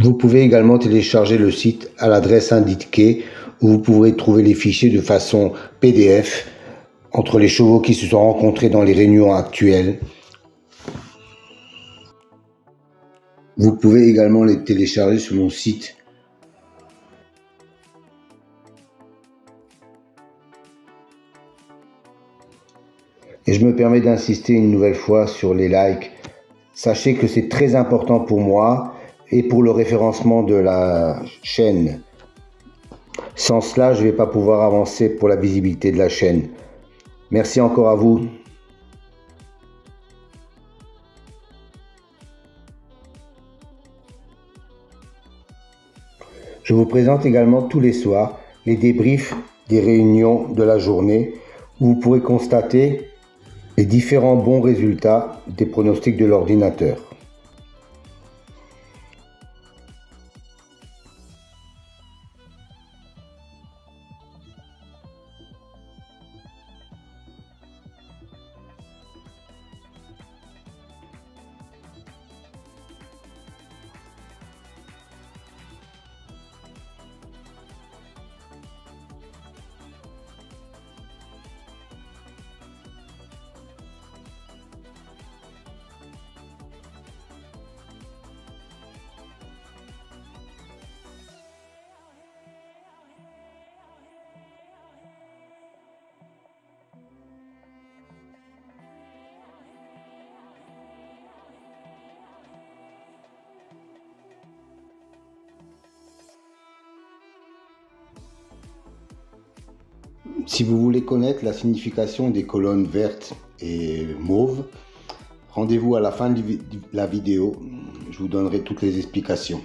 Vous pouvez également télécharger le site à l'adresse indiquée où vous pourrez trouver les fichiers de façon PDF entre les chevaux qui se sont rencontrés dans les réunions actuelles. Vous pouvez également les télécharger sur mon site. Et je me permets d'insister une nouvelle fois sur les likes. Sachez que c'est très important pour moi et pour le référencement de la chaîne. Sans cela, je ne vais pas pouvoir avancer pour la visibilité de la chaîne. Merci encore à vous. Je vous présente également tous les soirs les débriefs des réunions de la journée où vous pourrez constater les différents bons résultats des pronostics de l'ordinateur. Si vous voulez connaître la signification des colonnes vertes et mauves, rendez-vous à la fin de la vidéo, je vous donnerai toutes les explications.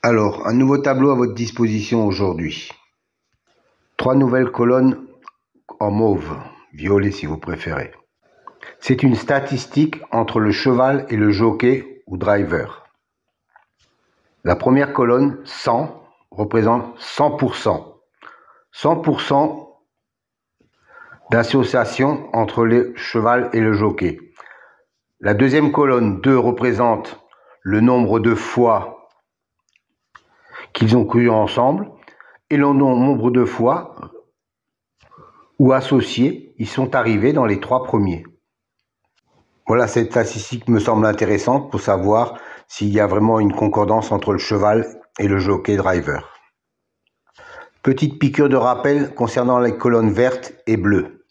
Alors, un nouveau tableau à votre disposition aujourd'hui. 3 nouvelles colonnes en mauve, violet si vous préférez. C'est une statistique entre le cheval et le jockey ou driver. La première colonne, 100, représente 100%. 100% d'association entre le cheval et le jockey. La deuxième colonne, 2, représente le nombre de fois qu'ils ont couru ensemble et le nombre de fois où associés ils sont arrivés dans les 3 premiers. Voilà, cette statistique me semble intéressante pour savoir s'il y a vraiment une concordance entre le cheval et le jockey driver. Petite piqûre de rappel concernant les colonnes vertes et bleues.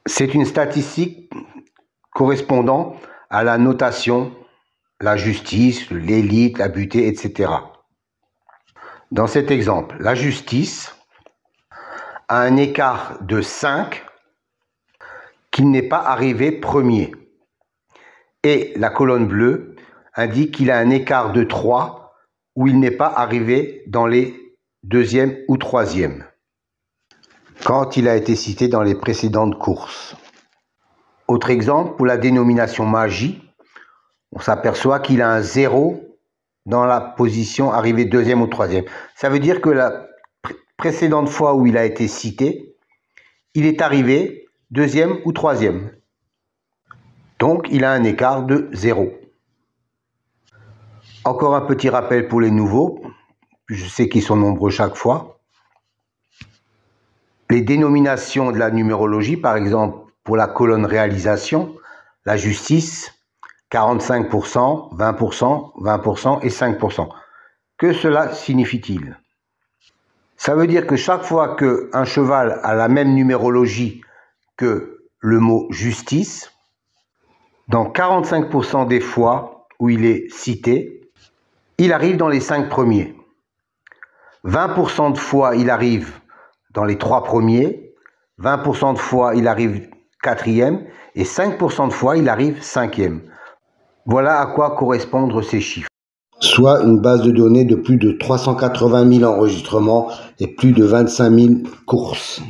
C'est une statistique correspondant à la notation, la justice, l'élite, la butée, etc. Dans cet exemple, la justice a un écart de 5 qu'il n'est pas arrivé premier. Et la colonne bleue indique qu'il a un écart de 3 où il n'est pas arrivé dans les deuxième ou troisième, quand il a été cité dans les précédentes courses. Autre exemple, pour la dénomination magie, on s'aperçoit qu'il a un 0 dans la position arrivée deuxième ou troisième. Ça veut dire que la précédente fois où il a été cité, il est arrivé deuxième ou troisième. Donc, il a un écart de 0. Encore un petit rappel pour les nouveaux. Je sais qu'ils sont nombreux chaque fois. Les dénominations de la numérologie, par exemple, pour la colonne réalisation, la justice, 45%, 20%, 20% et 5%. Que cela signifie-t-il? Ça veut dire que chaque fois qu'un cheval a la même numérologie que le mot justice, dans 45% des fois où il est cité, il arrive dans les 5 premiers. 20% de fois, il arrive dans les 3 premiers. 20% de fois, il arrive 4e. Et 5% de fois, il arrive 5e. Voilà à quoi correspondent ces chiffres. Soit une base de données de plus de 380 000 enregistrements et plus de 25 000 courses.